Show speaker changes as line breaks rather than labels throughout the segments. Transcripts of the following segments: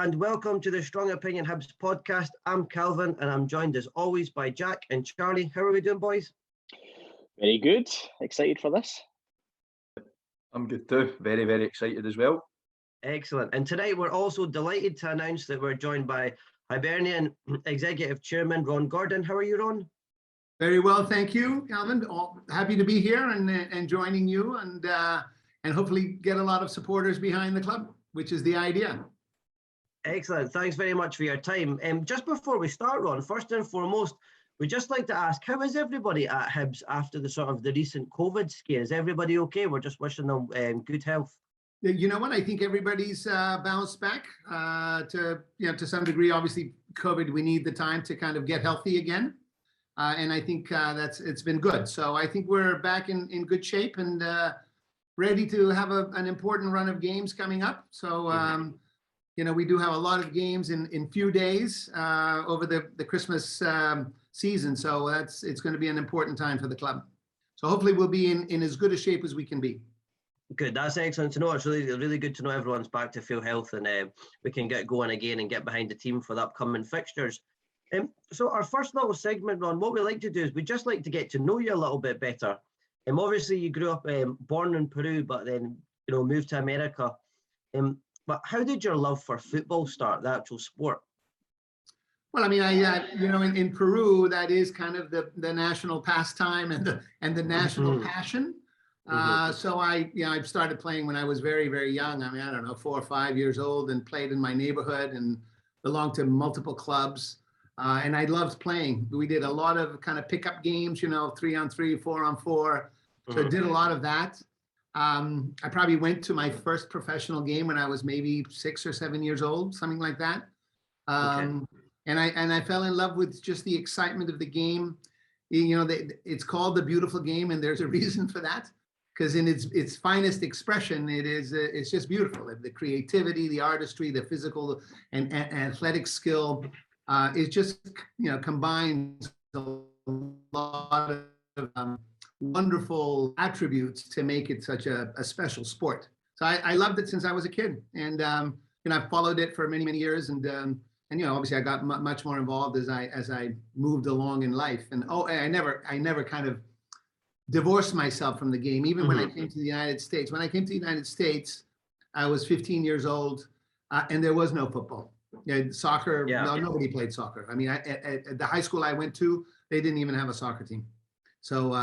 and welcome to the Strong Opinion Hibs podcast. I'm Calvin and I'm joined as always by Jack and Charlie. How are we doing, boys?
Very good. Excited for this?
I'm good too. Very, very excited as well.
Excellent. And tonight we're also delighted to announce that we're joined by Hibernian Executive Chairman Ron Gordon. How are you, Ron?
Very well, thank you, Calvin. Happy to be here and joining you and hopefully get a lot of supporters behind the club, which is the idea.
Excellent. Thanks very much for your time. Just before we start, Ron, first and foremost, we'd just like to ask, how is everybody at Hibs after the recent COVID scare? Is everybody okay? We're just wishing them good health.
You know what? I think everybody's bounced back to some degree. Obviously, COVID, we need the time to kind of get healthy again. And I think it's been good. So I think we're back in good shape and ready to have an important run of games coming up. So, we do have a lot of games in few days over the Christmas season. So it's going to be an important time for the club. So hopefully we'll be in as good a shape as we can be.
Good, that's excellent to know. It's really good to know everyone's back to full health and we can get going again and get behind the team for the upcoming fixtures. So our first little segment, Ron, what we like to do is we just like to get to know you a little bit better. Obviously you grew up born in Peru, but then moved to America. But how did your love for football start, the actual sport?
Well, I mean, in Peru, that is kind of the national pastime and the national passion. So I started playing when I was very, very young. I mean, I don't know, 4 or 5 years old, and played in my neighborhood and belonged to multiple clubs. And I loved playing. We did a lot of kind of pickup games, 3-on-3, 4-on-4. So I did a lot of that. I probably went to my first professional game when I was maybe 6 or 7 years old, something like that. And I fell in love with just the excitement of the game. It's called the beautiful game, and there's a reason for that. Because in its finest expression, it's just beautiful. The creativity, the artistry, the physical and athletic skill, it just combines a lot of wonderful attributes to make it such a special sport. So I loved it since I was a kid, and I've followed it for many years, and obviously I got much more involved as I moved along in life. And I never kind of divorced myself from the game, even when I came to the United States. When I came to the United States, I was 15 years old, and there was no football. Soccer, nobody played soccer. I mean, at the high school I went to, they didn't even have a soccer team. So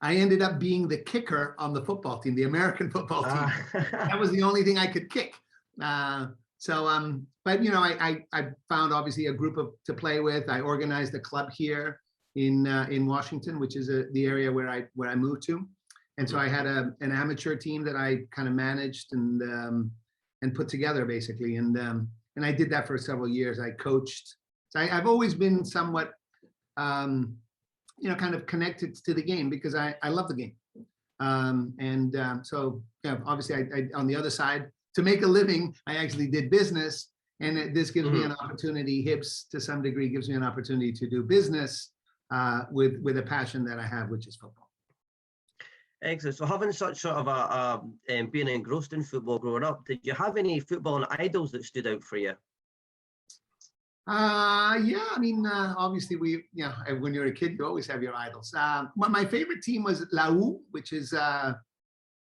I ended up being the kicker on the football team, the American football team. That was the only thing I could kick. But I found obviously a group to play with. I organized a club here in Washington, which is the area where I moved to. And so I had an amateur team that I kind of managed and put together basically. And I did that for several years. I coached. So I've always been somewhat, kind of connected to the game because I love the game. So obviously I on the other side, to make a living, I actually did business. And this gives me an opportunity, Hibs to some degree gives me an opportunity to do business with a passion that I have, which is football.
Excellent. So having such sort of being engrossed in football growing up, did you have any football idols that stood out for you? Obviously when you're a kid, you always have your idols. My favorite team was La U, which is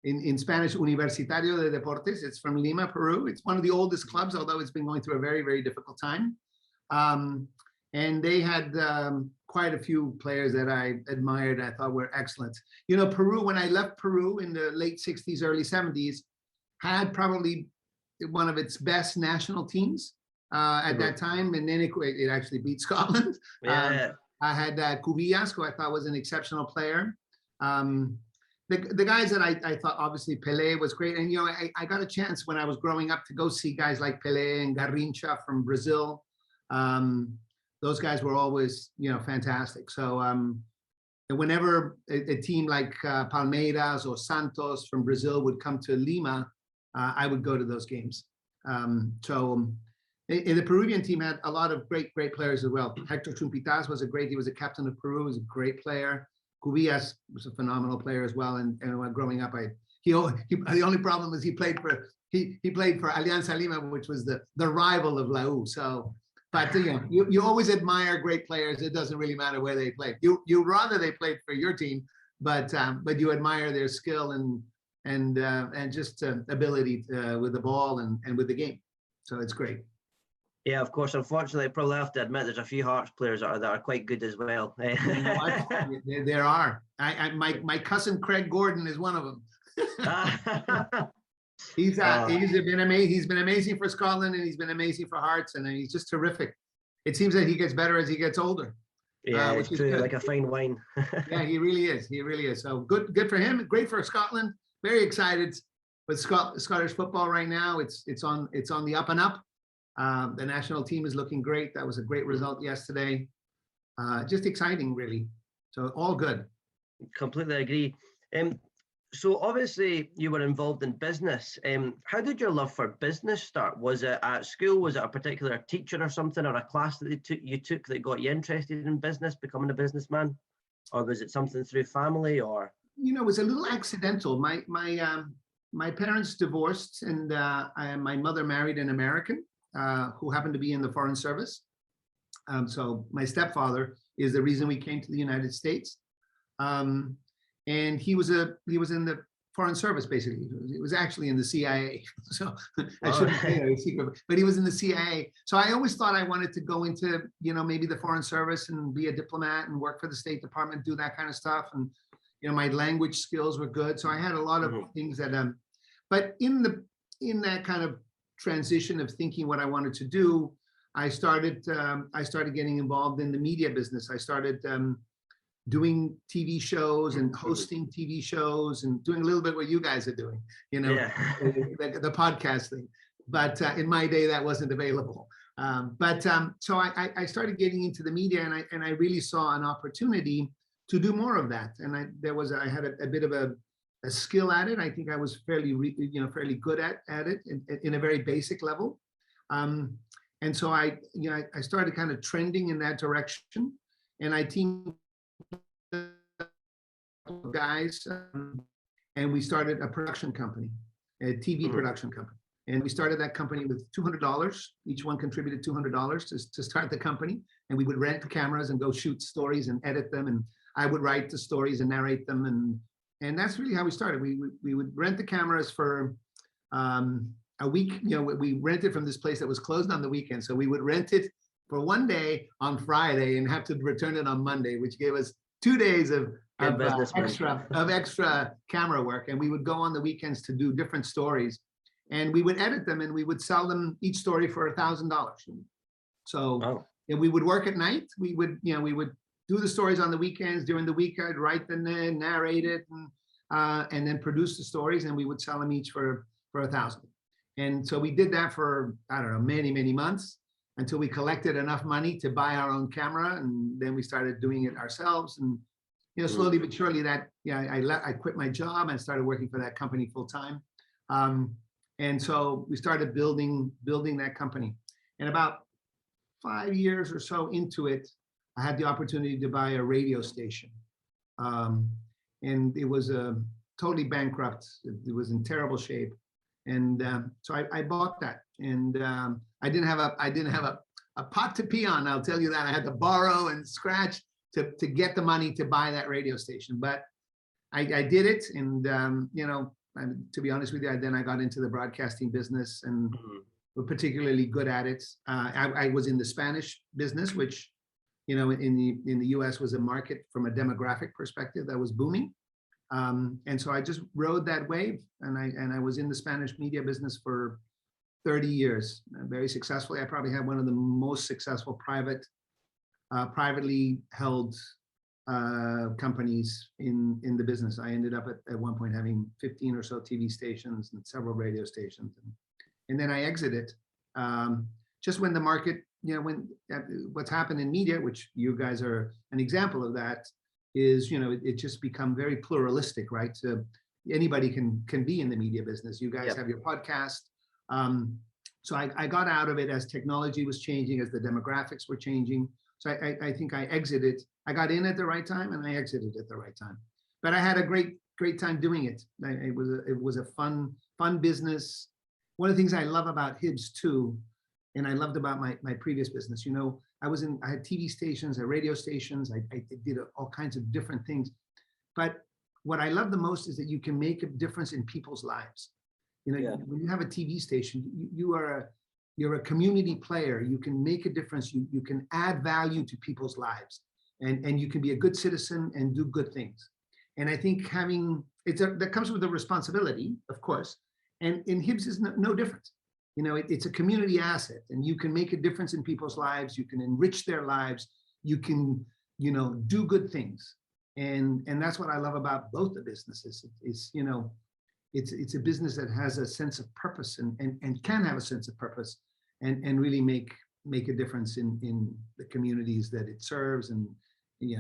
in Spanish, Universitario de Deportes. It's from Lima, Peru. It's one of the oldest clubs, although it's been going through a very, very difficult time. And they had quite a few players that I admired, I thought were excellent. Peru, when I left Peru in the late 60s, early 70s, had probably one of its best national teams at that time. And then it actually beat Scotland. I had Cubillas, who I thought was an exceptional player. The guys that I thought, obviously Pelé was great. And, I got a chance when I was growing up to go see guys like Pelé and Garrincha from Brazil. Those guys were always, fantastic. So whenever a team like Palmeiras or Santos from Brazil would come to Lima, I would go to those games. The Peruvian team had a lot of great players as well. Hector Chumpitas he was a captain of Peru, he was a great player. Cubillas was a phenomenal player as well. And growing up, The only problem is he played for Alianza Lima, which was the rival of La U. So, but you always admire great players. It doesn't really matter where they play. You rather they played for your team, but you admire their skill and just ability with the ball and with the game. So it's great.
Yeah, of course. Unfortunately, I probably have to admit there's a few Hearts players that are quite good as well.
You know what? There are. My cousin Craig Gordon is one of them. He's been amazing. He's been amazing for Scotland, and he's been amazing for Hearts, and he's just terrific. It seems that he gets better as he gets older.
Yeah, it's true, like a fine wine.
Yeah, he really is. He really is. So good for him. Great for Scotland. Very excited with Scottish football right now. It's on the up and up. The national team is looking great. That was a great result yesterday. Just exciting, really. So all good.
Completely agree. So obviously you were involved in business. How did your love for business start? Was it at school? Was it a particular teacher or something, or a class that you took that got you interested in business, becoming a businessman? Or was it something through family, or?
It was a little accidental. My parents divorced, and my mother married an American who happened to be in the Foreign Service. So my stepfather is the reason we came to the United States. And he was in the Foreign Service, basically. He was actually in the CIA. So I shouldn't say a secret, but he was in the CIA. So I always thought I wanted to go into, maybe the Foreign Service and be a diplomat and work for the State Department, do that kind of stuff. And, my language skills were good. So I had a lot of things that, but in that kind of transition of thinking what I wanted to do, I started getting involved in the media business. I started doing TV shows and hosting TV shows and doing a little bit what you guys are doing, the podcast thing. But in my day, that wasn't available. So I started getting into the media, and I really saw an opportunity to do more of that. And I had a bit of a skill at it. I think I was fairly good at it in a very basic level. And so I started kind of trending in that direction, and I teamed guys, and we started a production company, a TV production company. And we started that company with $200. Each one contributed $200 to start the company. And we would rent cameras and go shoot stories and edit them. And I would write the stories and narrate them. And that's really how we started. We would rent the cameras for a week. We rented from this place that was closed on the weekend. So we would rent it for one day on Friday and have to return it on Monday, which gave us 2 days of extra camera work. And we would go on the weekends to do different stories, and we would edit them, and we would sell them each story for $1,000. So and we would work at night. We would do the stories on the weekends. During the week, I'd write them in, narrate it, and then produce the stories, and we would sell them each for $1,000. And so we did that for, I don't know, many, many months, until we collected enough money to buy our own camera, and then we started doing it ourselves. And slowly but surely I quit my job and started working for that company full time. And so we started building that company. And about 5 years or so into it, I had the opportunity to buy a radio station, and it was totally bankrupt. It was in terrible shape, and so I bought that. And I didn't have a pot to pee on. I'll tell you that. I had to borrow and scratch to get the money to buy that radio station. But I did it, and to be honest with you, then I got into the broadcasting business and were particularly good at it. I was in the Spanish business, which in the US was a market from a demographic perspective that was booming. And so I just rode that wave, and I was in the Spanish media business for 30 years, very successfully. I probably had one of the most successful privately held companies in the business. I ended up at one point having 15 or so TV stations and several radio stations. And then I exited just when the market, what's happened in media, which you guys are an example of that, is, it just become very pluralistic, right? So anybody can be in the media business. You guys have your podcast. So I got out of it as technology was changing, as the demographics were changing. So I think I exited. I got in at the right time, and I exited at the right time. But I had a great great time doing it. It was a fun business. One of the things I love about Hibs too, and I loved about my previous business, you know, I had TV stations, I had radio stations, I did all kinds of different things. But what I love the most is that you can make a difference in people's lives. You know, when you have a TV station, you're a community player. You can make a difference. You can add value to people's lives, and you can be a good citizen and do good things. And I think that comes with a responsibility, of course. And in Hibs is no different. You know, it's a community asset, and you can make a difference in people's lives. You can enrich their lives. You can, you know, do good things. And that's what I love about both the businesses. You know, it's a business that has a sense of purpose and can have a sense of purpose and really make a difference in the communities that it serves. And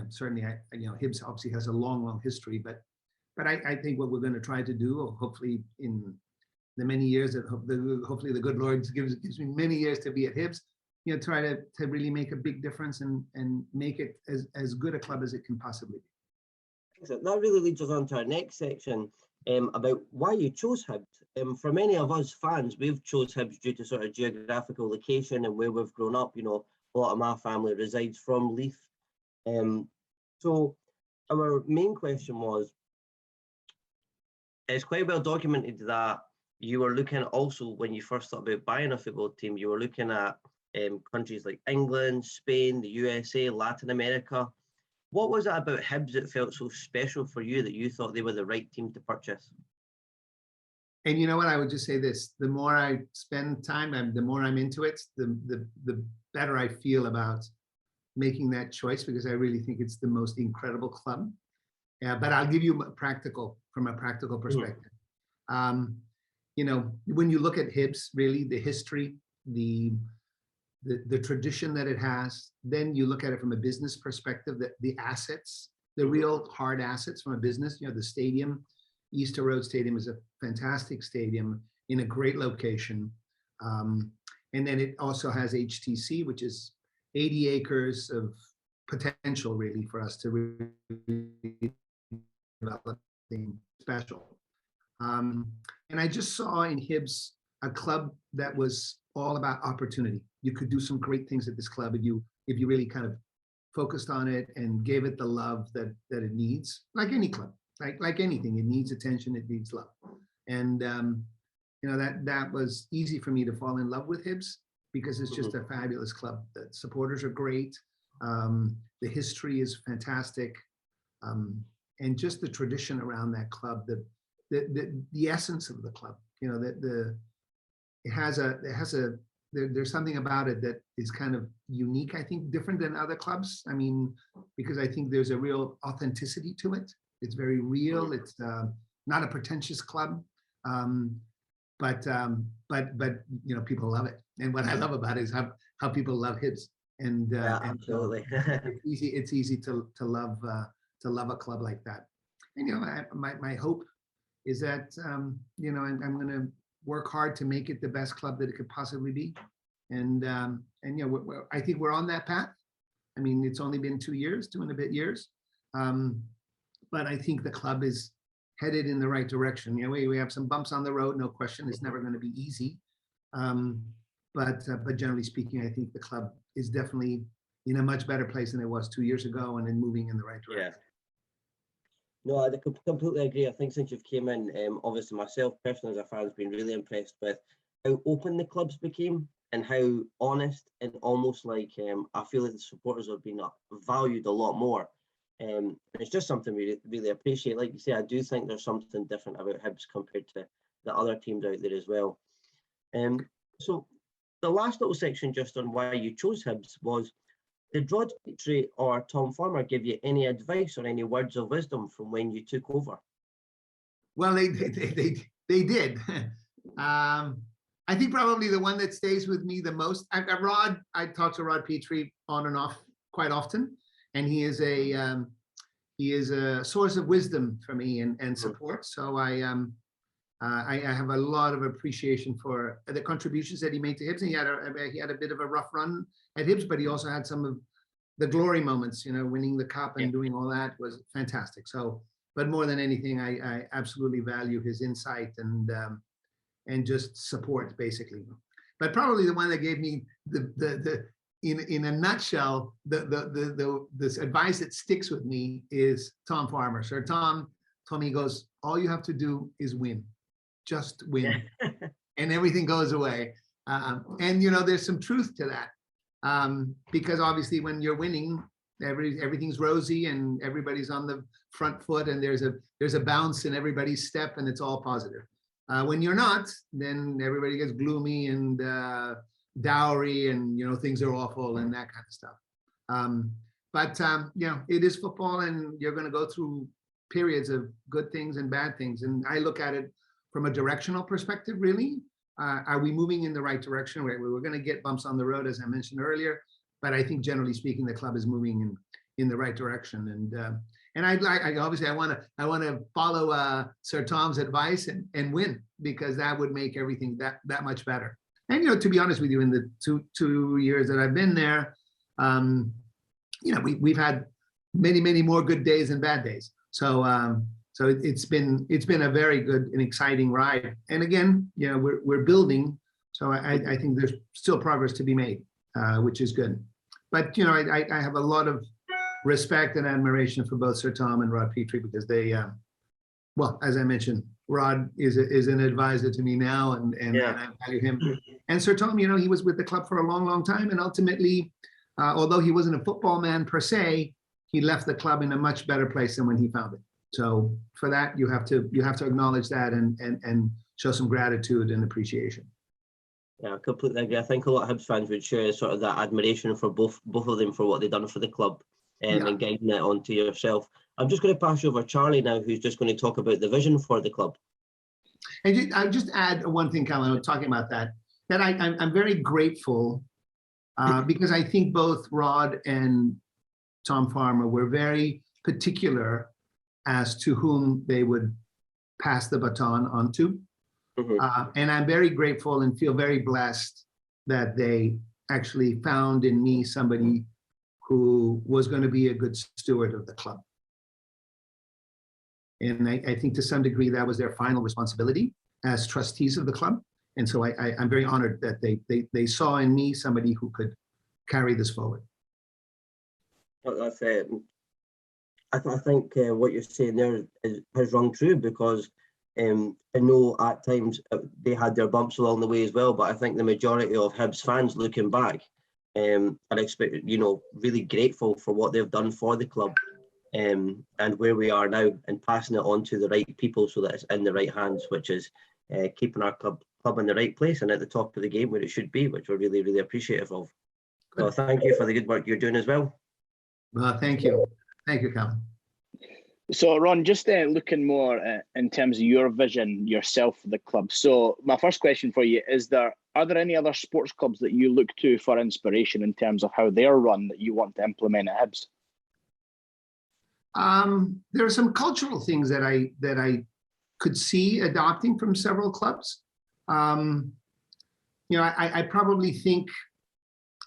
certainly, you know, Hibs obviously has a long history, but I think what we're going to try to do, hopefully in the many years that hopefully the good Lord gives me many years to be at Hibs, you know, try to really make a big difference and make it as good a club as it can possibly be.
So that really leads us on to our next section about why you chose Hibs. For many of us fans, we've chose Hibs due to sort of geographical location and where we've grown up. You know, a lot of my family resides from Leith. So our main question was, it's quite well documented that you were looking also, when you first thought about buying a football team, you were looking at countries like England, Spain, the USA, Latin America. What was it about Hibs that felt so special for you that you thought they were the right team to purchase?
And you know what, I would just say this, the more I spend time and the more I'm into it, the better I feel about making that choice, because I really think it's the most incredible club. Yeah, but I'll give you from a practical perspective. You know, when you look at Hibs, really the history, the tradition that it has, then you look at it from a business perspective, that the assets, the real hard assets from a business, you know, the stadium, Easter Road Stadium is a fantastic stadium in a great location. And then it also has HTC, which is 80 acres of potential really for us to really develop something special. And I just saw in Hibs a club that was all about opportunity. You could do some great things at this club if you really kind of focused on it and gave it the love that it needs. Like any club, like anything, it needs attention, it needs love. And you know, that was easy for me to fall in love with Hibs, because it's just a fabulous club. The supporters are great. The history is fantastic. And just the tradition around that club, the essence of the club, you know, there's something about it that is kind of unique, I think, different than other clubs. I mean, because I think there's a real authenticity to it. It's very real. It's not a pretentious club, but you know, people love it. And what I love about it is how people love Hibs. And
absolutely,
it's easy to love a club like that. And you know, my hope is that you know, I'm going to work hard to make it the best club that it could possibly be. And you know, I think we're on that path. I mean, it's only been 2 and a bit years. But I think the club is headed in the right direction. You know, we have some bumps on the road, no question. It's never going to be easy. But generally speaking, I think the club is definitely in a much better place than it was 2 years ago, and then moving in the right direction.
Yeah. No, I completely agree. I think since you've came in, obviously myself personally as a fan has been really impressed with how open the clubs became and how honest, and almost like I feel like the supporters have been valued a lot more. It's just something we really appreciate. Like you say, I do think there's something different about Hibs compared to the other teams out there as well. So the last little section just on why you chose Hibs was, did Rod Petrie or Tom Farmer give you any advice or any words of wisdom from when you took over?
Well, they did. I think probably the one that stays with me the most. I talk to Rod Petrie on and off quite often, and he is a source of wisdom for me and support. So I have a lot of appreciation for the contributions that he made to Hibs. And he had a bit of a rough run at Hibs, but he also had some of the glory moments. You know, winning the cup and doing all that was fantastic. So but more than anything, I absolutely value his insight and just support, basically. But probably the one that gave me in a nutshell, this advice that sticks with me is Tom Farmer. Sir Tom told me, he goes, all you have to do is win, just win, and everything goes away. And there's some truth to that, because obviously when you're winning, everything's rosy and everybody's on the front foot, and there's a bounce in everybody's step, and it's all positive. When you're not, then everybody gets gloomy and dowry, and things are awful and that kind of stuff. But it is football, and you're going to go through periods of good things and bad things. And I look at it from a directional perspective, really. Are we moving in the right direction? We're going to get bumps on the road, as I mentioned earlier, but I think generally speaking, the club is moving in the right direction. And I obviously I want to follow Sir Tom's advice and win, because that would make everything that much better. And to be honest with you, in the two years that I've been there, we've had many more good days than bad days. So it's been a very good and exciting ride. And again, we're building, so I think there's still progress to be made, which is good. But I have a lot of respect and admiration for both Sir Tom and Rod Petrie, because they, well, as I mentioned, Rod is an advisor to me now, and I value him. And Sir Tom, he was with the club for a long time, and ultimately, although he wasn't a football man per se, he left the club in a much better place than when he found it. So for that, you have to acknowledge that and show some gratitude and appreciation.
Yeah, I completely agree. I think a lot of Hibs fans would share sort of that admiration for both of them for what they've done for the club, and guiding it on to yourself. I'm just going to pass you over Charlie now, who's just going to talk about the vision for the club.
And I'll just add one thing, Colin, talking about that I'm very grateful, because I think both Rod and Tom Farmer were very particular as to whom they would pass the baton on to. And I'm very grateful and feel very blessed that they actually found in me somebody who was going to be a good steward of the club. And I think to some degree that was their final responsibility as trustees of the club. And so I'm very honored that they saw in me somebody who could carry this forward.
That's it. I think what you're saying there has rung true, because I know at times they had their bumps along the way as well, but I think the majority of Hibs fans looking back are really grateful for what they've done for the club, and where we are now, and passing it on to the right people so that it's in the right hands, which is keeping our club in the right place and at the top of the game where it should be, which we're really appreciative of. So thank you for the good work you're doing as well.
Well, thank you. Thank you, Colin.
So, Ron, just looking more in terms of your vision yourself for the club. So my first question for you is, are there any other sports clubs that you look to for inspiration in terms of how they're run that you want to implement at Hibs?
There are some cultural things that I could see adopting from several clubs. I probably think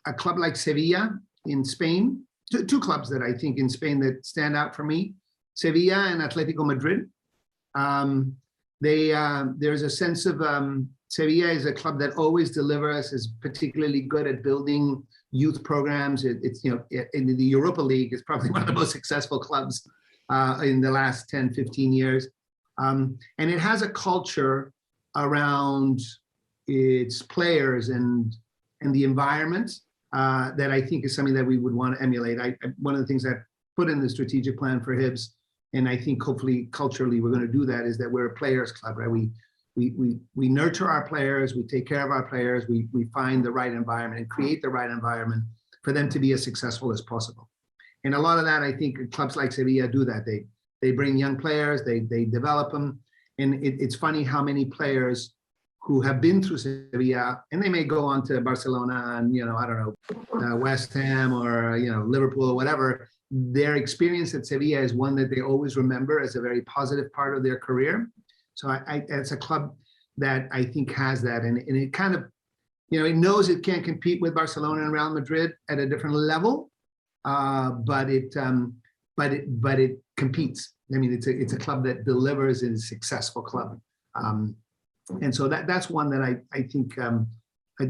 a club like Sevilla in Spain, two clubs that I think in Spain that stand out for me, Sevilla and Atletico Madrid. There's a sense of Sevilla is a club that always delivers, is particularly good at building youth programs. It's in the Europa League, it's probably one of the most successful clubs in the last 10, 15 years. And it has a culture around its players and the environment that I think is something that we would want to emulate. One of the things I put in the strategic plan for Hibs, and I think hopefully culturally we're going to do that, is that we're a players club, right? We nurture our players, we take care of our players, we find the right environment and create the right environment for them to be as successful as possible. And a lot of that, I think clubs like Sevilla do that. They bring young players, they develop them. And it's funny how many players who have been through Sevilla, and they may go on to Barcelona and, I don't know, West Ham or, Liverpool or whatever, their experience at Sevilla is one that they always remember as a very positive part of their career. So it's a club that I think has that, and it kind of, it knows it can't compete with Barcelona and Real Madrid at a different level, but it competes, I mean, it's a club that delivers and is a successful club. And so that's one that I think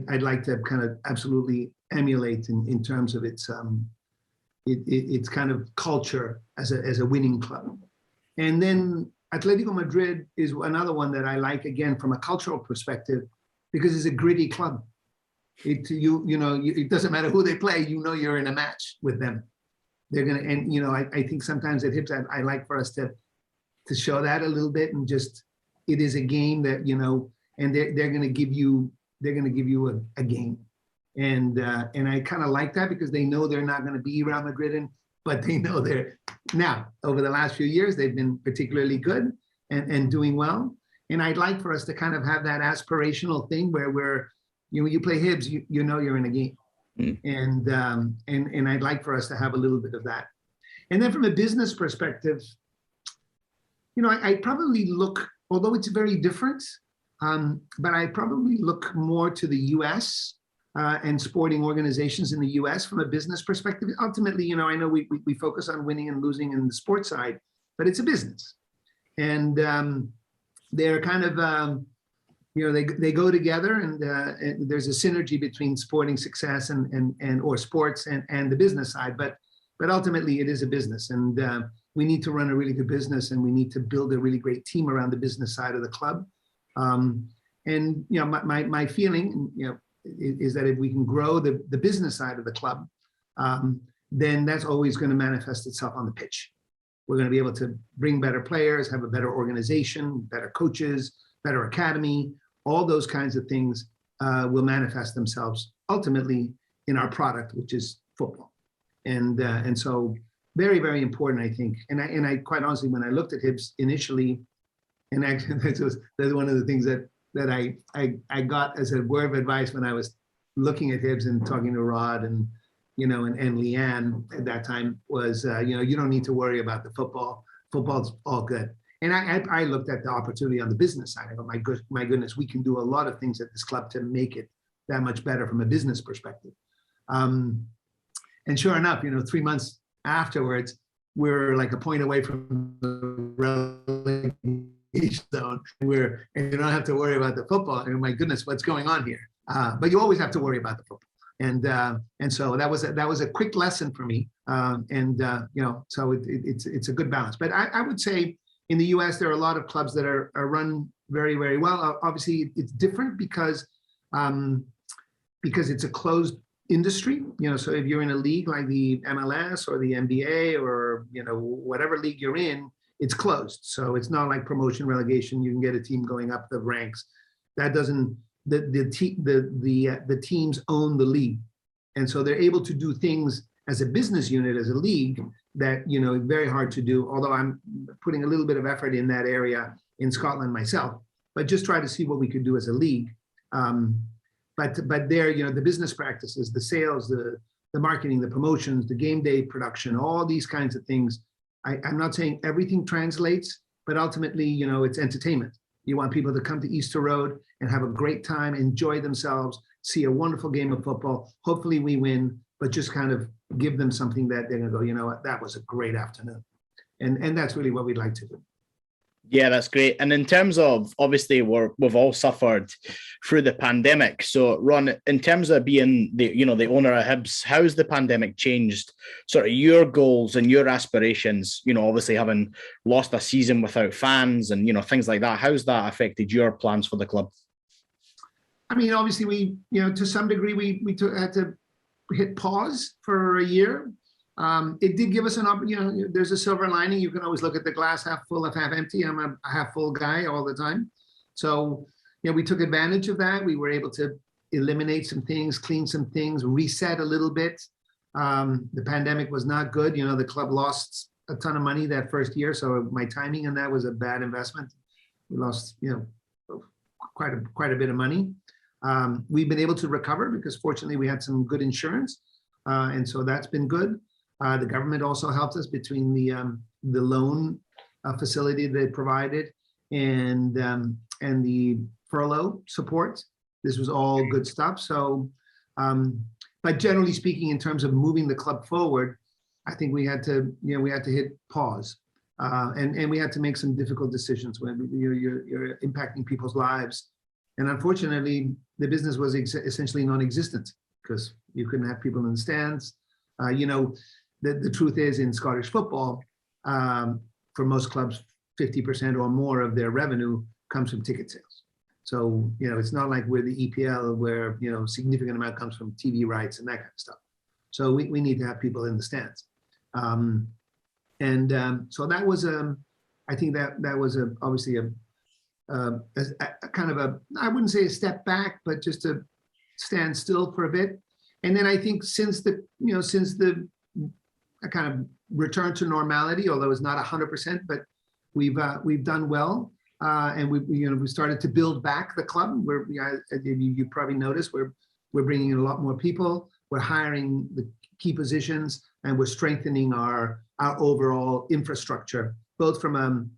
I'd like to kind of absolutely emulate in terms of its kind of culture as a winning club. And then Atletico Madrid is another one that I like, again, from a cultural perspective, because it's a gritty club. It doesn't matter who they play, you're in a match with them. They're gonna, and I think sometimes at Hibs I like for us to show that a little bit, and just, it is a game that, and they're gonna give you a game. And I kind of like that, because they know they're not going to be Real Madrid, but they know they're now, over the last few years, they've been particularly good and doing well. And I'd like for us to kind of have that aspirational thing where you play Hibs, you're in a game. And I'd like for us to have a little bit of that. And then from a business perspective, I probably look, although it's very different, but I probably look more to the US and sporting organizations in the US from a business perspective. Ultimately, I know we focus on winning and losing in the sports side, but it's a business. And they're kind of, they go together, and there's a synergy between sporting success or sports and the business side. But ultimately, it is a business, and we need to run a really good business, and we need to build a really great team around the business side of the club. And my feeling, is that if we can grow the business side of the club, then that's always going to manifest itself on the pitch. We're going to be able to bring better players, have a better organization, better coaches, better academy. All those kinds of things will manifest themselves ultimately in our product, which is football. And so very, very important, I think. And I quite honestly, when I looked at Hibs initially, and actually that's one of the things that I got as a word of advice when I was looking at Hibs and talking to Rod and Leanne at that time was, you don't need to worry about the football. Football's all good. And I looked at the opportunity on the business side. I go, my goodness, we can do a lot of things at this club to make it that much better from a business perspective. And sure enough, 3 months afterwards, we're like a point away from the relegation zone. And you don't have to worry about the football. And my goodness, what's going on here? But you always have to worry about the football. And so that was a quick lesson for me. So it's a good balance. But I would say in the US, there are a lot of clubs that are run very, very well. Obviously, it's different because it's a closed industry. So if you're in a league like the MLS or the NBA or whatever league you're in, it's closed. So it's not like promotion, relegation. You can get a team going up the ranks. That doesn't. The teams own the league, and so they're able to do things as a business unit, as a league, that very hard to do. Although I'm putting a little bit of effort in that area in Scotland myself, but just try to see what we could do as a league. But there, the business practices, the sales, the marketing, the promotions, the game day production, all these kinds of things. I'm not saying everything translates, but ultimately, it's entertainment. You want people to come to Easter Road and have a great time, enjoy themselves, see a wonderful game of football. Hopefully we win, but just kind of give them something that they're going to go, you know what, that was a great afternoon. And that's really what we'd like to do.
Yeah, that's great. And in terms of, obviously, we've all suffered through the pandemic. So, Ron, in terms of being the owner of Hibs, how's the pandemic changed sort of your goals and your aspirations? Obviously having lost a season without fans and things like that. How's that affected your plans for the club?
I mean, obviously, we to some degree we had to hit pause for a year. It did give us an opportunity. There's a silver lining. You can always look at the glass half full or half empty. I'm a half full guy all the time. So, we took advantage of that. We were able to eliminate some things, clean some things, reset a little bit. The pandemic was not good. The club lost a ton of money that first year. So my timing on that was a bad investment. We lost, quite a bit of money. We've been able to recover because fortunately we had some good insurance. And so that's been good. The government also helped us between the loan facility they provided and the furlough support. This was all good stuff. So, but generally speaking, in terms of moving the club forward, I think we had to hit pause. And we had to make some difficult decisions when you're impacting people's lives. And unfortunately, the business was essentially non-existent because you couldn't have people in the stands. The truth is, in Scottish football, for most clubs, 50% or more of their revenue comes from ticket sales. So, it's not like we're the EPL where, significant amount comes from TV rights and that kind of stuff. So we need to have people in the stands. So that was, I think that was obviously a kind of a, I wouldn't say a step back, but just to stand still for a bit. And then I think since the kind of return to normality, although it's not 100%, but we've done well. And we started to build back the club. You probably noticed we're bringing in a lot more people. We're hiring the key positions, and we're strengthening our overall infrastructure, both from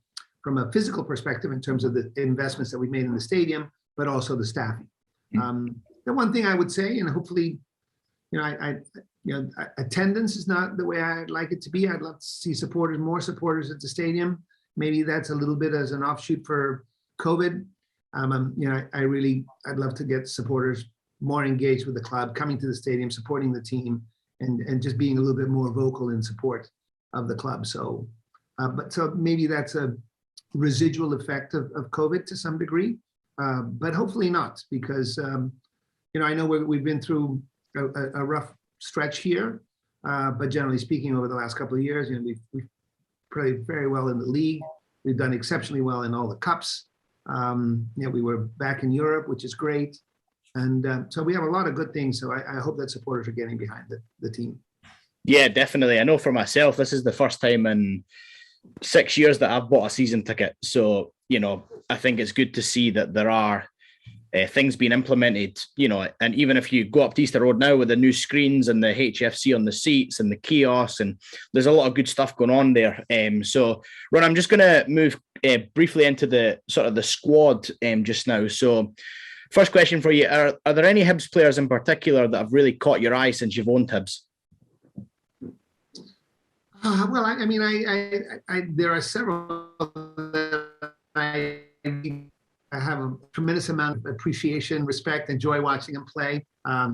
a physical perspective in terms of the investments that we've made in the stadium, but also the staffing. The one thing I would say, and hopefully, attendance is not the way I'd like it to be. I'd love to see more supporters at the stadium. Maybe that's a little bit as an offshoot for COVID. I'd love to get supporters more engaged with the club, coming to the stadium, supporting the team, and just being a little bit more vocal in support of the club. So maybe that's a residual effect of COVID to some degree, but hopefully not, because I know we've been through a rough stretch here, but generally speaking, over the last couple of years, we've played very well in the league. We've done exceptionally well in all the cups. We were back in Europe, which is great. And so we have a lot of good things. So I hope that supporters are getting behind the team.
Yeah, definitely. I know for myself, this is the first time in 6 years that I've bought a season ticket. So, I think it's good to see that there are things being implemented, and even if you go up to Easter Road now with the new screens and the HFC on the seats and the kiosks, and there's a lot of good stuff going on there. So, Ron, I'm just going to move briefly into the sort of the squad just now. So, first question for you, are there any Hibs players in particular that have really caught your eye since you've owned Hibs?
Well, there are several that I have a tremendous amount of appreciation, respect, enjoy watching them play. I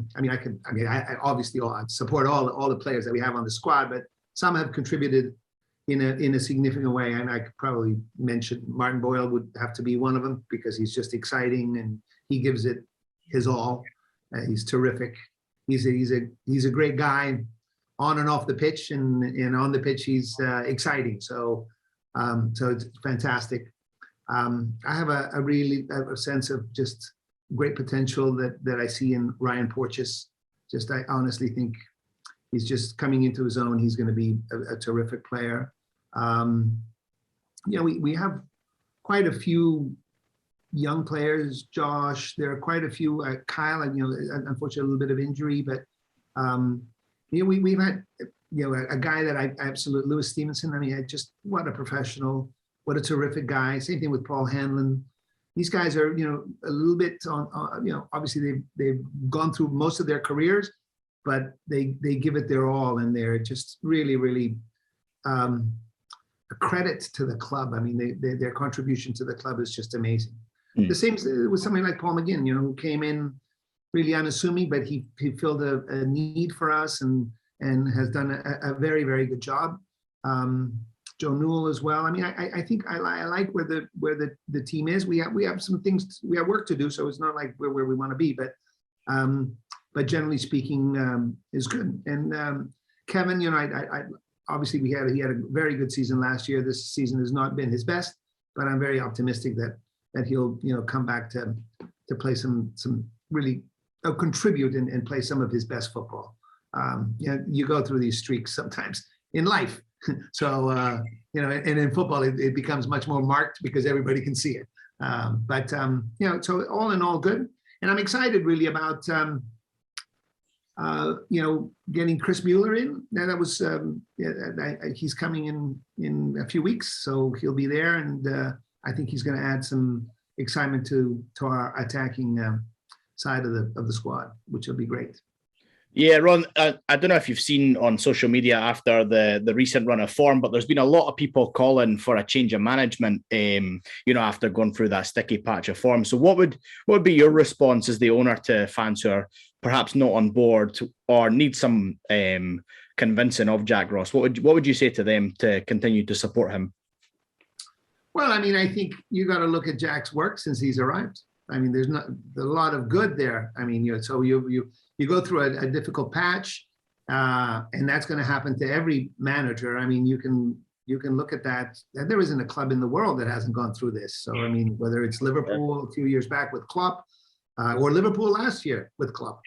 obviously support all the players that we have on the squad, but some have contributed in a significant way. And I could probably mention Martin Boyle would have to be one of them, because he's just exciting and he gives it his all. He's terrific. He's a great guy on and off the pitch, and on the pitch he's exciting. So it's fantastic. I have a sense of just great potential that I see in Ryan Porteous. I honestly think he's just coming into his own. He's going to be a terrific player. We have quite a few young players. Josh, there are quite a few. Kyle, unfortunately a little bit of injury, but we've had a guy that I absolutely, Lewis Stevenson. What a professional. What a terrific guy. Same thing with Paul Hanlon. These guys are, a little bit on obviously they've gone through most of their careers, but they give it their all, and they're just really, really a credit to the club. Their contribution to the club is just amazing. The same with somebody like Paul McGinn, who came in really unassuming, but he filled a need for us and has done a very, very good job. Joe Newell as well. I think I like where the team is. We have some things, we have work to do, so it's not like we're where we want to be, but generally speaking, is good. And Kevin, I obviously he had a very good season last year. This season has not been his best, but I'm very optimistic that he'll come back to play some really contribute and play some of his best football. You go through these streaks sometimes in life. So, and in football, it becomes much more marked because everybody can see it. So all in all, good. And I'm excited really about, getting Chris Mueller in. That was, he's coming in a few weeks, so he'll be there. And I think he's going to add some excitement to our attacking side of the squad, which will be great.
Yeah, Ron, I don't know if you've seen on social media after the recent run of form, but there's been a lot of people calling for a change of management, after going through that sticky patch of form. So what would be your response as the owner to fans who are perhaps not on board or need some convincing of Jack Ross? What would you say to them to continue to support him?
Well, I mean, I think you got to look at Jack's work since he's arrived. I mean, there's a lot of good there. I mean, so you go through a difficult patch, and that's going to happen to every manager. I mean, you can look at that. There isn't a club in the world that hasn't gone through this. So, I mean, whether it's Liverpool a few years back with Klopp, or Liverpool last year with Klopp,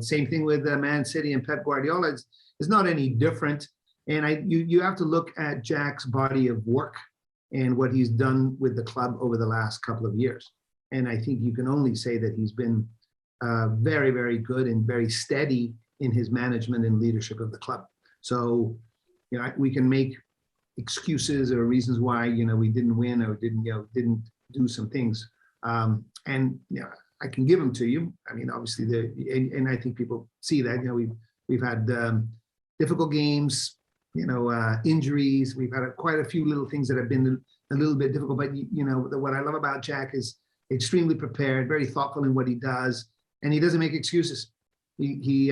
same thing with Man City and Pep Guardiola. It's not any different. And you have to look at Jack's body of work and what he's done with the club over the last couple of years. And I think you can only say that he's been very, very good and very steady in his management and leadership of the club. So, we can make excuses or reasons why, we didn't win or didn't do some things. I can give them to you. I mean, obviously, and I think people see that, we've had difficult games, injuries. We've had quite a few little things that have been a little bit difficult, but what I love about Jack is extremely prepared, very thoughtful in what he does, and he doesn't make excuses. He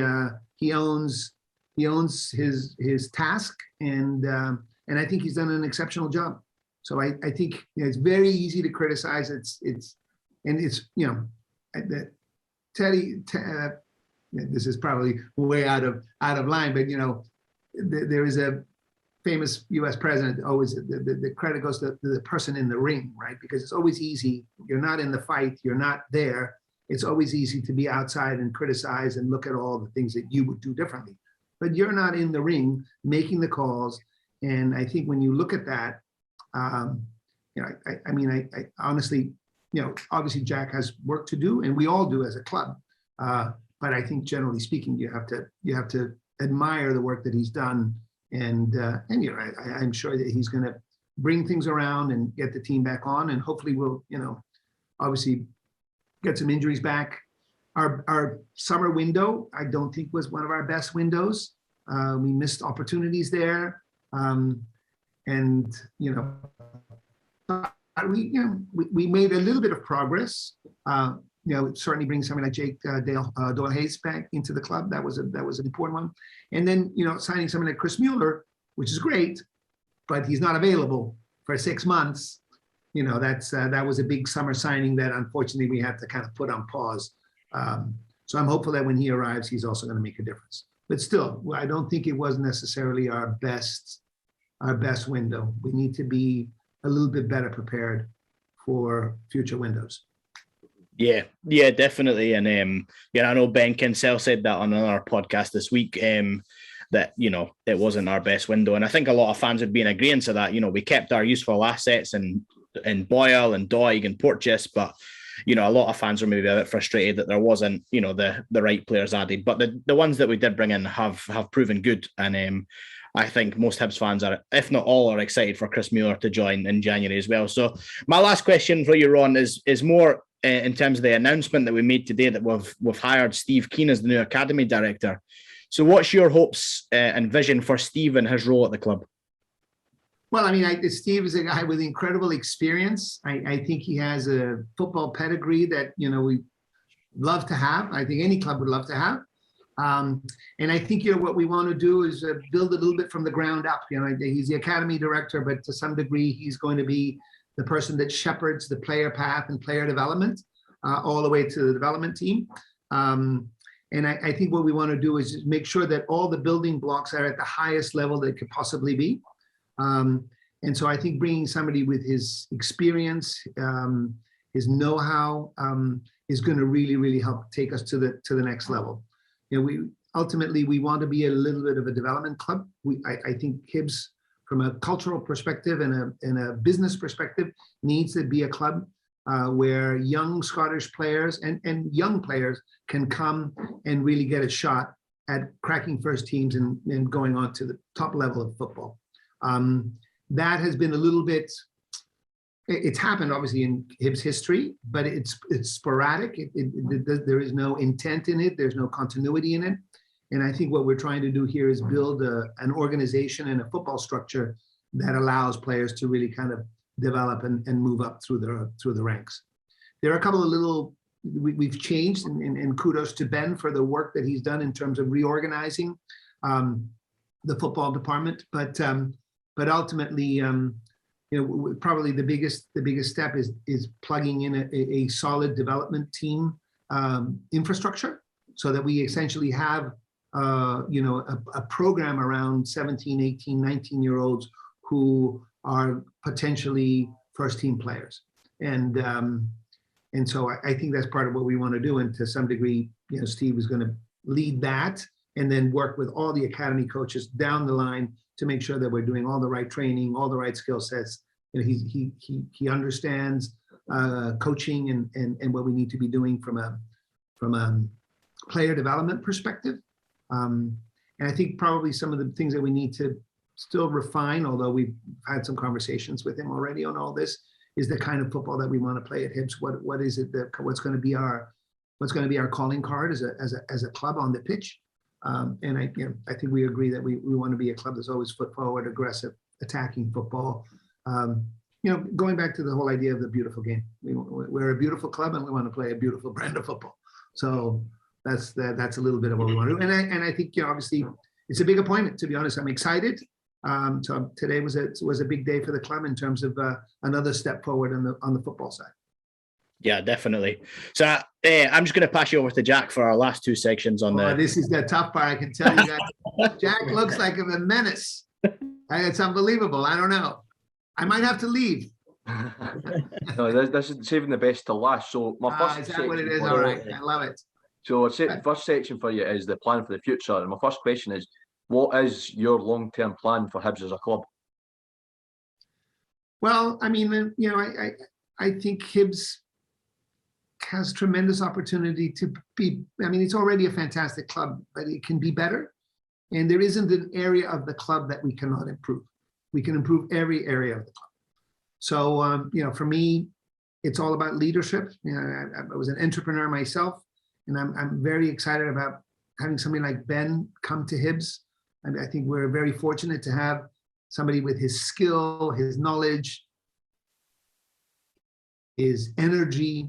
owns his task, and I think he's done an exceptional job. So I think it's very easy to criticize. Teddy. This is probably way out of line, but there is a famous U.S. president, always the credit goes to the person in the ring, right? Because it's always easy. You're not in the fight. You're not there. It's always easy to be outside and criticize and look at all the things that you would do differently. But you're not in the ring making the calls. And I think when you look at that, I honestly, obviously Jack has work to do, and we all do as a club. But I think generally speaking, you have to admire the work that he's done, and I'm sure that he's going to bring things around and get the team back on, and hopefully we'll obviously get some injuries back. Our summer window, I don't think was one of our best windows. We missed opportunities there, and we made a little bit of progress. Certainly bring somebody like Jake Doyle Hayes back into the club. That was an important one. And then, signing somebody like Chris Mueller, which is great, but he's not available for 6 months. That was a big summer signing that unfortunately we had to kind of put on pause. So I'm hopeful that when he arrives, he's also going to make a difference. But still, I don't think it was necessarily our best window. We need to be a little bit better prepared for future windows.
Yeah, definitely. And I know Ben Kinsell said that on another podcast this week, that it wasn't our best window. And I think a lot of fans would be in agreement to that. We kept our useful assets in Boyle and Doig and Porteous, but a lot of fans were maybe a bit frustrated that there wasn't, the right players added. But the ones that we did bring in have proven good. And I think most Hibs fans are, if not all, are excited for Chris Mueller to join in January as well. So my last question for you, Ron, is more in terms of the announcement that we made today that we've hired Steve Keane as the new academy director. So what's your hopes and vision for Steve and his role at the club?
Well, I mean, Steve is a guy with incredible experience. I think he has a football pedigree that, we love to have. I think any club would love to have. And I think, what we want to do is build a little bit from the ground up. He's the academy director, but to some degree, he's going to be the person that shepherds the player path and player development all the way to the development team. And I think what we want to do is just make sure that all the building blocks are at the highest level they could possibly be. And so I think bringing somebody with his experience, his know-how, is going to really, really help take us to the next level. We ultimately want to be a little bit of a development club. I think Hibs, from a cultural perspective and a business perspective, needs to be a club where young Scottish players and young players can come and really get a shot at cracking first teams and going on to the top level of football. That has been a little bit, it's happened obviously in Hibs history, but it's sporadic. There is no intent in it. There's no continuity in it. And I think what we're trying to do here is build an organization and a football structure that allows players to really kind of develop and move up through the ranks. There are a couple of little we've changed, and kudos to Ben for the work that he's done in terms of reorganizing the football department. But ultimately, probably the biggest step is plugging in a solid development team infrastructure, so that we essentially have a program around 17, 18, 19-year-olds who are potentially first-team players. And so I think that's part of what we want to do. And to some degree, Steve is going to lead that, and then work with all the academy coaches down the line to make sure that we're doing all the right training, all the right skill sets. He understands coaching and what we need to be doing from a player development perspective. And I think probably some of the things that we need to still refine, although we've had some conversations with him already on all this, is the kind of football that we want to play at Hibs. What is it that what's going to be our calling card as a club on the pitch? And I think we agree that we want to be a club that's always foot forward, aggressive, attacking football. Going back to the whole idea of the beautiful game. We're a beautiful club, and we want to play a beautiful brand of football. So that's a little bit of what we want to do. And I think obviously it's a big appointment. To be honest, I'm excited. So today was a big day for the club in terms of another step forward on the football side.
Yeah, definitely. So I'm just going to pass you over to Jack for our last two sections on the.
This is the tough part. I can tell you guys. Jack looks like a menace. It's unbelievable. I don't know. I might have to leave.
No, this is saving the best till last. So my first.
Is that what it is? All right, I love it.
So first section for you is the plan for the future, and my first question is, what is your long-term plan for Hibs as a club?
Well, I mean, I think Hibs has tremendous opportunity to be. I mean, it's already a fantastic club, but it can be better. And there isn't an area of the club that we cannot improve. We can improve every area of the club. So, for me, it's all about leadership. I was an entrepreneur myself, and I'm very excited about having somebody like Ben come to Hibs. And I think we're very fortunate to have somebody with his skill, his knowledge, his energy,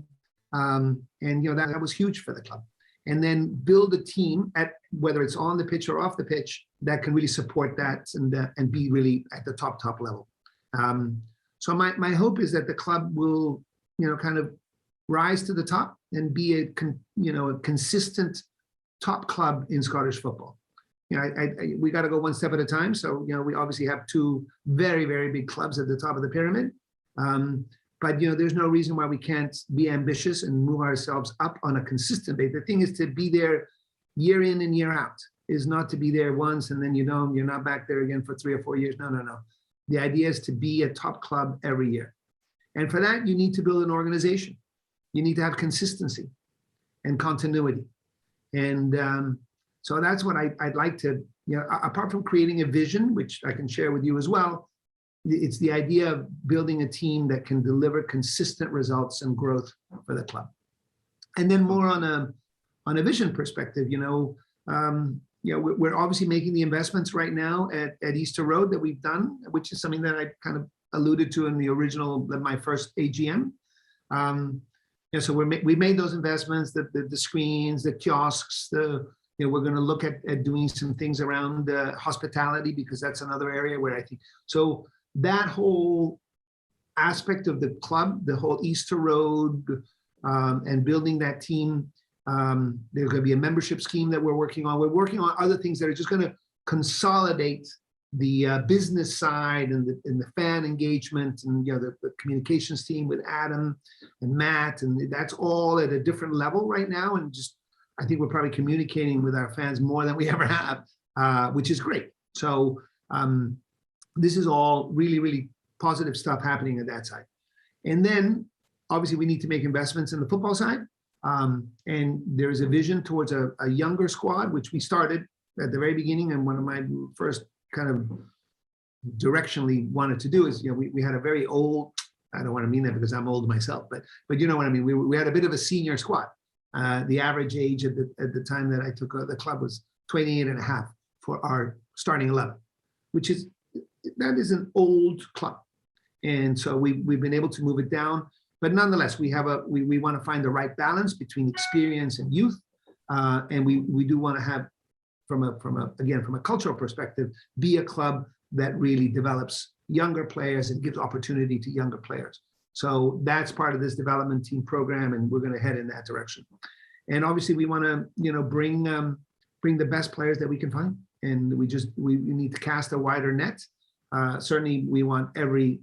and that was huge for the club. And then build a team at whether it's on the pitch or off the pitch that can really support that and be really at the top level. So my hope is that the club will kind of rise to the top and be a consistent top club in Scottish football. We got to go one step at a time. So we obviously have two very, very big clubs at the top of the pyramid. But there's no reason why we can't be ambitious and move ourselves up on a consistent basis. The thing is to be there year in and year out, is not to be there once and then you're not back there again for 3 or 4 years. No. The idea is to be a top club every year. And for that, you need to build an organization. You need to have consistency and continuity. And so that's what I'd like to, apart from creating a vision, which I can share with you as well, it's the idea of building a team that can deliver consistent results and growth for the club. And then more on a vision perspective, we're obviously making the investments right now at Easter Road that we've done, which is something that I kind of alluded to in the original, my first AGM. So we made those investments, the screens, the kiosks, we're going to look at doing some things around hospitality, because that's another area where I think, so that whole aspect of the club, the whole Easter Road and building that team, there's going to be a membership scheme that we're working on. We're working on other things that are just going to consolidate the business side and the fan engagement and the communications team with Adam and Matt, and that's all at a different level right now. And just I think we're probably communicating with our fans more than we ever have, which is great. So this is all really, really positive stuff happening at that side. And then obviously we need to make investments in the football side. And there's a vision towards a younger squad, which we started at the very beginning. And one of my first kind of directionally wanted to do is, we had a very old, I don't want to mean that because I'm old myself, but you know what I mean. We had a bit of a senior squad. The average age at the time that I took the club was 28 and a half for our starting 11, which is an old club. And so we've been able to move it down, but nonetheless, we want to find the right balance between experience and youth. And we do want to have, from a cultural perspective, be a club that really develops younger players and gives opportunity to younger players. So that's part of this development team program, and we're going to head in that direction. And obviously, we want to, bring the best players that we can find, and we need to cast a wider net. Certainly, we want every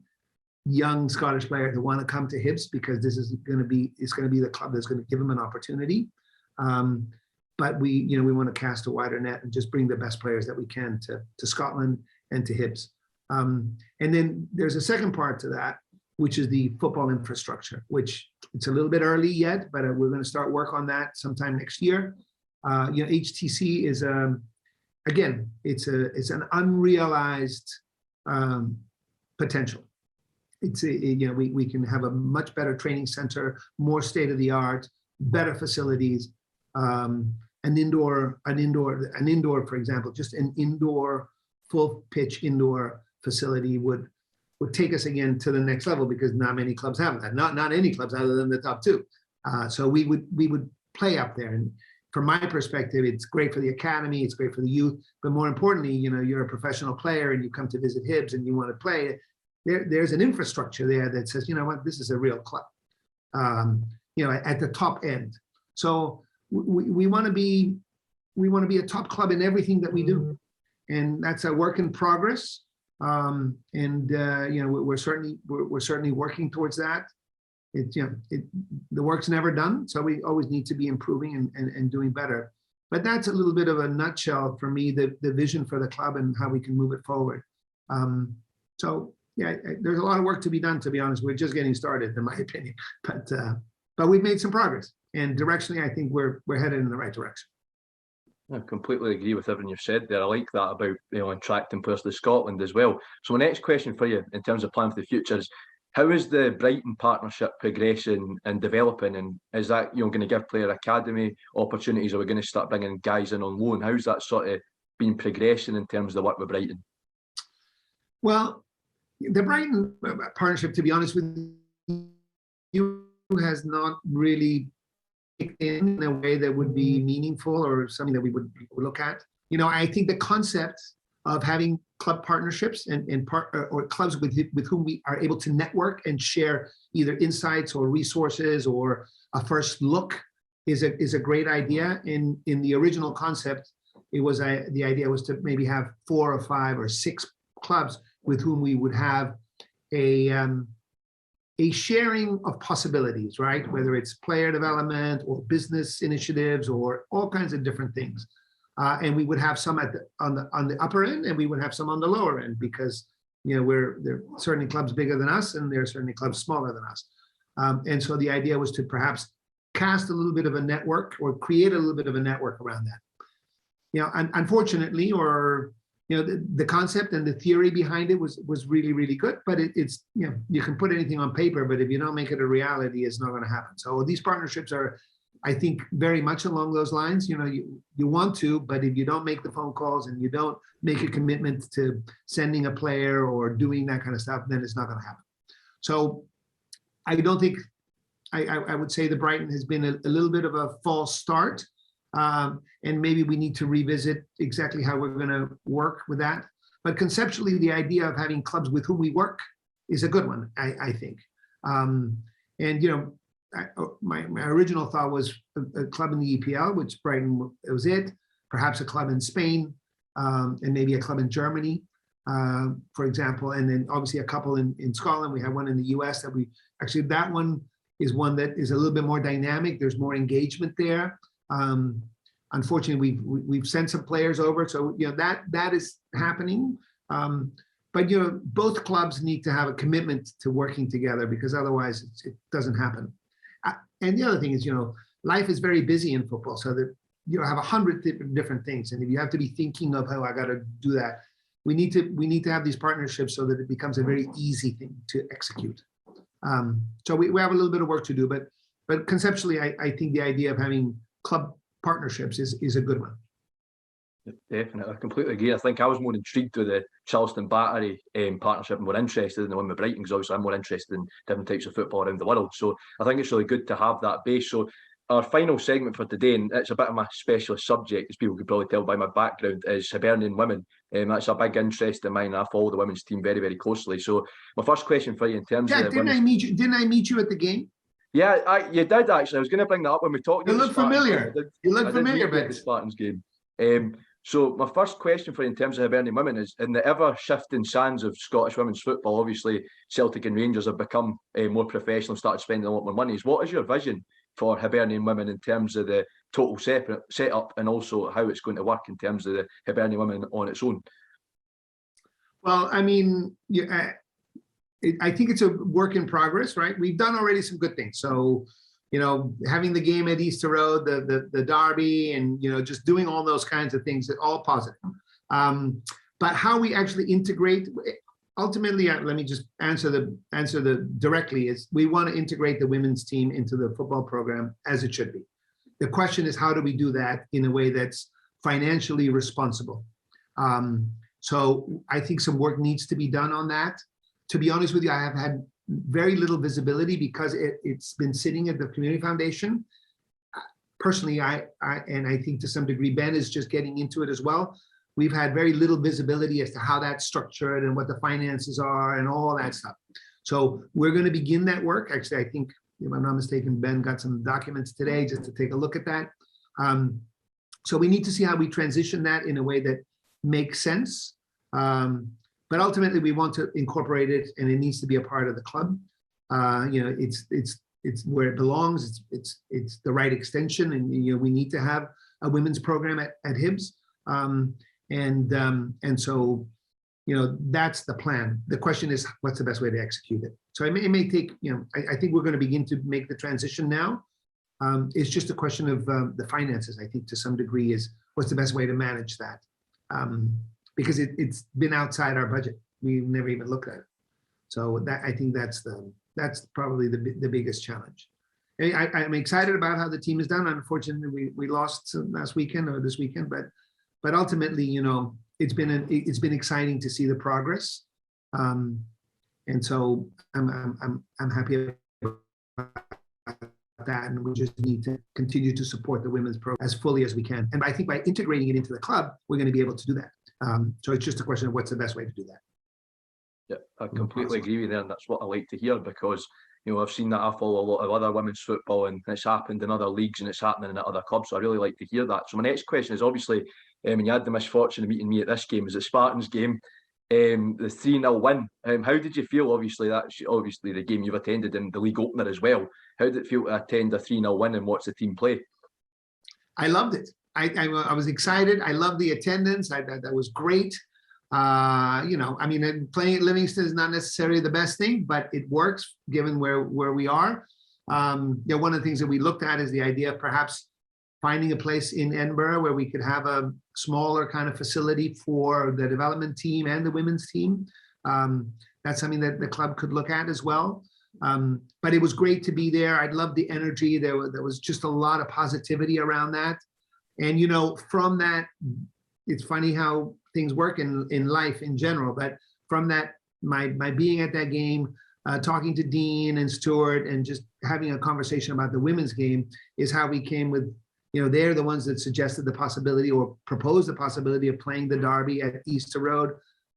young Scottish player to want to come to Hibs, because this is going to be the club that's going to give them an opportunity. But we want to cast a wider net and just bring the best players that we can to Scotland and to Hibs. And then there's a second part to that, which is the football infrastructure, which it's a little bit early yet, but we're going to start work on that sometime next year. HTC is again, it's an unrealized potential. We can have a much better training center, more state of the art, better facilities, an indoor, for example, just an indoor, full pitch indoor facility would take us again to the next level, because not many clubs have that. Not any clubs other than the top two. So we would play up there. And from my perspective, it's great for the academy, it's great for the youth, but more importantly, you're a professional player and you come to visit Hibs and you want to play. There's an infrastructure there that says, you know what, this is a real club, at the top end. So we want to be a top club in everything that we do, and that's a work in progress. We're certainly working towards that. The work's never done, so we always need to be improving and doing better. But that's a little bit of a nutshell for me, the vision for the club and how we can move it forward. There's a lot of work to be done, to be honest. We're just getting started, in my opinion, but we've made some progress, and directionally, I think we're headed in the right direction.
I completely agree with everything you've said there. I like that about attracting players to Scotland as well. So my next question for you, in terms of plan for the future, is how is the Brighton partnership progressing and developing? And is that going to give player academy opportunities? Or are we going to start bringing guys in on loan? How's that sort of been progressing in terms of the work with Brighton?
Well, the Brighton partnership, to be honest with you, has not really in a way that would be meaningful or something that we would look at. I think the concept of having club partnerships or clubs with whom we are able to network and share either insights or resources or a first look is a great idea. In the original concept, the idea was to maybe have 4 or 5 or 6 clubs with whom we would have a sharing of possibilities, right? Whether it's player development or business initiatives or all kinds of different things. And we would have some on the upper end, and we would have some on the lower end, because there are certainly clubs bigger than us, and there are certainly clubs smaller than us. And so the idea was to perhaps cast a little bit of a network, or create a little bit of a network around that. Unfortunately, or the concept and the theory behind it was really, really good, but it's you can put anything on paper, but if you don't make it a reality, it's not going to happen. So these partnerships are, I think, very much along those lines. You want to, but if you don't make the phone calls and you don't make a commitment to sending a player or doing that kind of stuff, then it's not going to happen. So I don't think, I would say the Brighton has been a little bit of a false start. And maybe we need to revisit exactly how we're going to work with that. But conceptually, the idea of having clubs with whom we work is a good one, I think. My original thought was a club in the EPL, which Brighton was it. Perhaps a club in Spain, and maybe a club in Germany, for example. And then obviously a couple in Scotland. We have one in the US that one is one that is a little bit more dynamic. There's more engagement there. Unfortunately, we've sent some players over, so that is happening. But both clubs need to have a commitment to working together, because otherwise it doesn't happen. And the other thing is, life is very busy in football, so that you have 100 different things, and if you have to be thinking of how I got to do that, we need to have these partnerships so that it becomes a very easy thing to execute. So we have a little bit of work to do, but conceptually, I think the idea of having club partnerships is a good one.
Definitely, I completely agree. I think I was more intrigued with the Charleston Battery partnership and more interested in the one with Brighton, because obviously I'm more interested in different types of football around the world. So I think it's really good to have that base. So our final segment for today, and it's a bit of my specialist subject, as people could probably tell by my background, is Hibernian women. That's a big interest of mine. I follow the women's team very, very closely. So my first question for you in terms of
didn't I meet you at the game?
Yeah, you did actually. I was going to bring that up when we talked.
You look familiar. You look familiar,
but the Spartans game. So my first question for you in terms of Hibernian women is, in the ever-shifting sands of Scottish women's football, obviously Celtic and Rangers have become more professional, started spending a lot more money. What is your vision for Hibernian women in terms of the total setup, and also how it's going to work in terms of the Hibernian women on its own?
Well, I mean, I think it's a work in progress, right? We've done already some good things. So, having the game at Easter Road, the derby, and, just doing all those kinds of things, all positive. But how we actually integrate, ultimately, let me just answer the directly, is we want to integrate the women's team into the football program as it should be. The question is, how do we do that in a way that's financially responsible? So I think some work needs to be done on that. To be honest with you, I have had very little visibility because it's been sitting at the Community Foundation. Personally, I think to some degree, Ben is just getting into it as well. We've had very little visibility as to how that's structured and what the finances are and all that stuff. So we're going to begin that work. Actually, I think, if I'm not mistaken, Ben got some documents today just to take a look at that. So we need to see how we transition that in a way that makes sense. But ultimately, we want to incorporate it, and it needs to be a part of the club. It's where it belongs. It's the right extension, and we need to have a women's program at Hibs, and so that's the plan. The question is, what's the best way to execute it? So it may take I think we're going to begin to make the transition now. It's just a question of the finances. I think to some degree is what's the best way to manage that. Because it's been outside our budget. We've never even looked at it. So I think that's probably the biggest challenge. I'm excited about how the team is done. Unfortunately, we lost last weekend or this weekend, but ultimately, it's been exciting to see the progress. And so I'm happy about that, and we just need to continue to support the women's program as fully as we can. And I think by integrating it into the club, we're going to be able to do that. So it's just a question of what's the best way to do that.
Yeah, I completely agree with you, and that's what I like to hear, because I've seen that. I follow a lot of other women's football, and it's happened in other leagues and it's happening in other clubs. So I really like to hear that. So my next question is, obviously, when you had the misfortune of meeting me at this game, is the Spartans game, the 3-0 win. How did you feel? Obviously, that's obviously the game you've attended in the league opener as well. How did it feel to attend a 3-0 win and watch the team play?
I loved it. I was excited. I loved the attendance. That was great. Playing at Livingston is not necessarily the best thing, but it works given where we are. One of the things that we looked at is the idea of perhaps finding a place in Edinburgh where we could have a smaller kind of facility for the development team and the women's team. That's something that the club could look at as well. But it was great to be there. I loved the energy. There was just a lot of positivity around that. And, from that, it's funny how things work in life in general, but from that, my being at that game, talking to Dean and Stuart and just having a conversation about the women's game is how we came with, they're the ones that suggested the possibility or proposed the possibility of playing the derby at Easter Road.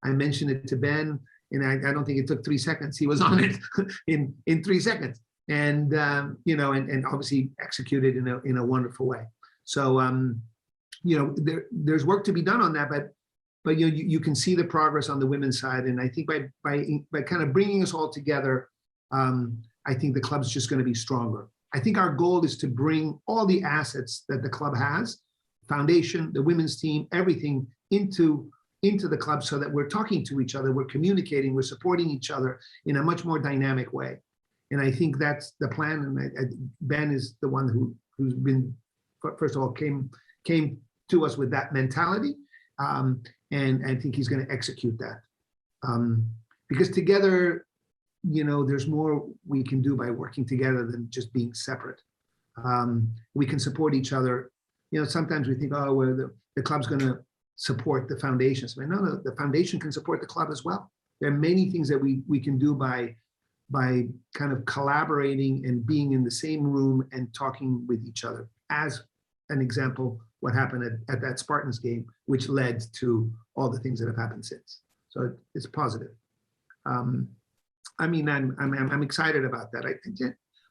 I mentioned it to Ben, and I don't think it took 3 seconds. He was on it in 3 seconds, and and obviously executed in a wonderful way. So, there's work to be done on that, but you can see the progress on the women's side, and I think by kind of bringing us all together, I think the club's just going to be stronger. I think our goal is to bring all the assets that the club has, foundation, the women's team, everything into the club, so that we're talking to each other, we're communicating, we're supporting each other in a much more dynamic way. And I think that's the plan. And Ben is the one who's been, first of all, came to us with that mentality, and I think he's going to execute that, because together, there's more we can do by working together than just being separate. We can support each other. Sometimes we think, oh, well, the club's going to support the foundations. But no, the foundation can support the club as well. There are many things that we can do by kind of collaborating and being in the same room and talking with each other. As an example, what happened at that Spartans game, which led to all the things that have happened since. So it's positive. I mean, I'm excited about that. I think,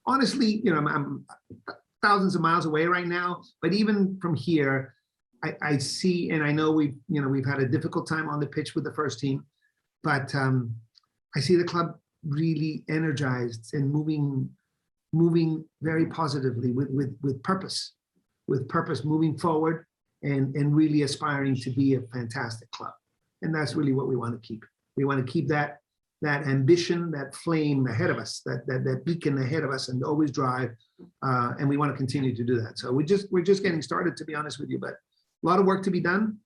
honestly, I'm thousands of miles away right now, but even from here, I see, and I know we've had a difficult time on the pitch with the first team, but I see the club really energized and moving very positively with purpose, moving forward and really aspiring to be a fantastic club. And that's really what we want to keep. We want to keep that ambition, that flame ahead of us, that beacon ahead of us, and always drive. And we want to continue to do that. So we're just getting started, to be honest with you, but a lot of work to be done.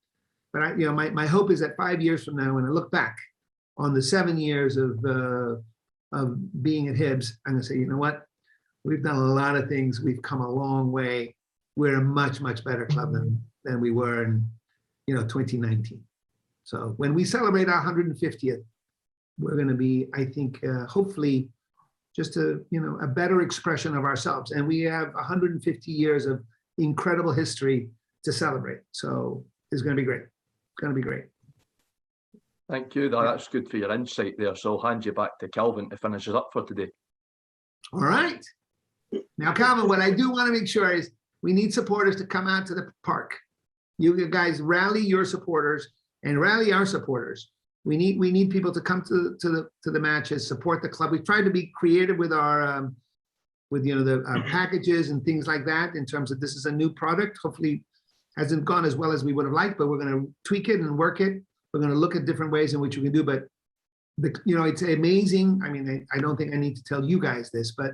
But my hope is that 5 years from now, when I look back on the 7 years of being at Hibs, I'm gonna say, you know what? We've done a lot of things. We've come a long way. We're a much, much better club than we were in 2019. So when we celebrate our 150th, we're going to be, I think, hopefully, just a better expression of ourselves. And we have 150 years of incredible history to celebrate. So it's going to be great. It's going to be great.
Thank you. That's good for your insight there. So I'll hand you back to Calvin to finish us up for today.
All right. Now, Calvin, what I do want to make sure is we need supporters to come out to the park. You guys rally your supporters and rally our supporters. We need people to come to the matches, support the club. We've tried to be creative with our packages and things like that, in terms of this is a new product. Hopefully hasn't gone as well as we would have liked, but we're going to tweak it and work it. We're going to look at different ways in which we can do, but it's amazing. I mean, I don't think I need to tell you guys this, but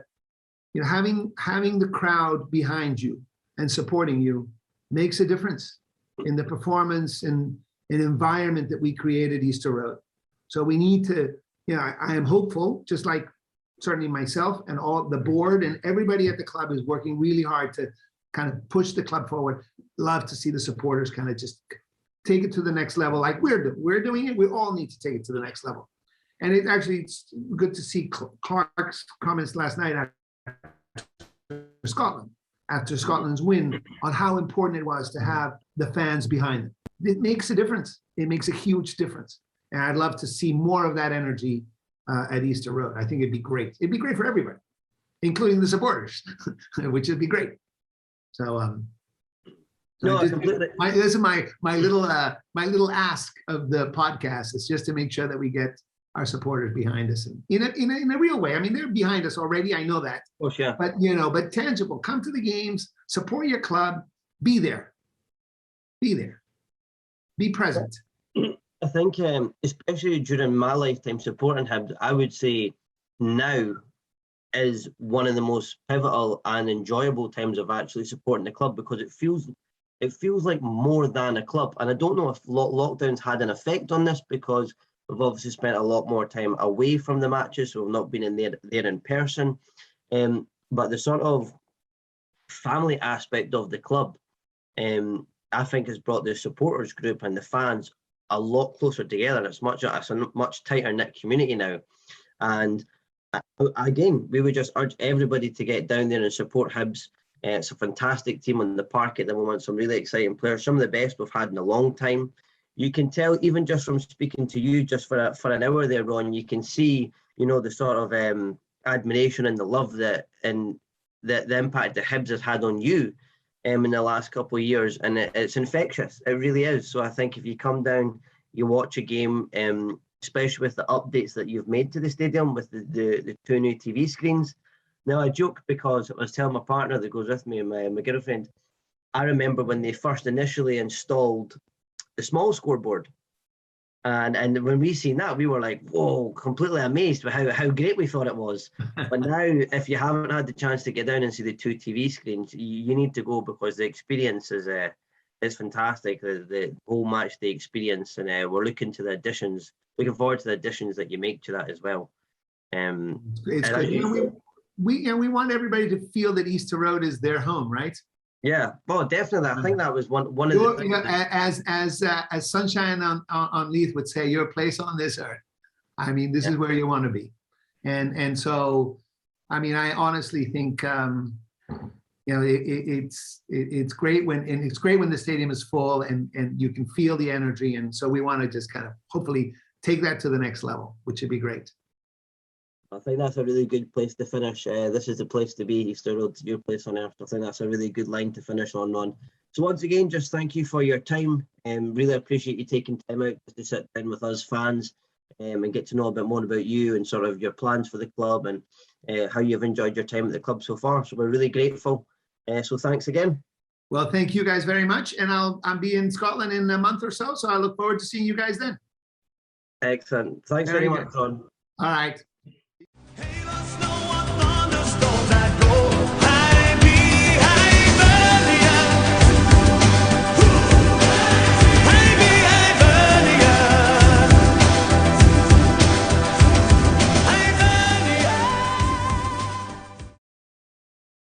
having the crowd behind you and supporting you makes a difference in the performance and an environment that we created Easter Road. So we need to, I am hopeful, just like certainly myself and all the board and everybody at the club is working really hard to kind of push the club forward. Love to see the supporters kind of just take it to the next level, like we're doing it. We all need to take it to the next level. And it's good to see Clark's comments last night after Scotland's win, on how important it was to have the fans behind them. It makes a difference. It makes a huge difference. And I'd love to see more of that energy at Easter Road. I think it'd be great. It'd be great for everybody, including the supporters, which would be great. So, this is my little ask of the podcast. It's just to make sure that we get our supporters behind us in a real way. I mean, they're behind us already. I know that.
Oh, sure.
But tangible. Come to the games, support your club, be there. Be present.
I think, especially during my lifetime supporting Hibs, I would say now is one of the most pivotal and enjoyable times of actually supporting the club, because it feels like more than a club. And I don't know if lockdowns had an effect on this, because we've obviously spent a lot more time away from the matches, so we've not been there in person. But the sort of family aspect of the club, I think, has brought the supporters group and the fans a lot closer together. It's a much tighter knit community now. And again, we would just urge everybody to get down there and support Hibs. It's a fantastic team on the park at the moment. Some really exciting players, some of the best we've had in a long time. You can tell, even just from speaking to you just for an hour there, Ron, you can see, the sort of admiration and the love the impact that Hibs has had on you in the last couple of years, and it's infectious. It really is. So I think if you come down, you watch a game, especially with the updates that you've made to the stadium with the 2 new TV screens. Now, I joke because I was telling my partner that goes with me and my girlfriend, I remember when they first initially installed the small scoreboard, and when we seen that, we were like, whoa, completely amazed with how great we thought it was. But now, if you haven't had the chance to get down and see the 2 TV screens, you need to go, because the experience is fantastic. The whole match day experience, and we're looking forward to the additions that you make to that as well.
It's
and
good. We want everybody to feel that Easter Road is their home, right?
Yeah, well, definitely. I think that was one of the things
as Sunshine on Leith would say, your place on this earth. I mean, this is where you want to be, and so, I mean, I honestly think it's great when the stadium is full and you can feel the energy, and so we want to just kind of hopefully take that to the next level, which would be great.
I think that's a really good place to finish. This is the place to be, Easter Road, your place on earth. I think that's a really good line to finish on, Ron. So once again, just thank you for your time, and really appreciate you taking time out to sit down with us fans and get to know a bit more about you and sort of your plans for the club and how you've enjoyed your time at the club so far. So we're really grateful. So thanks again.
Well, thank you guys very much, and I'll be in Scotland in a month or so I look forward to seeing you guys then.
Excellent. Thanks very much, Ron.
All right.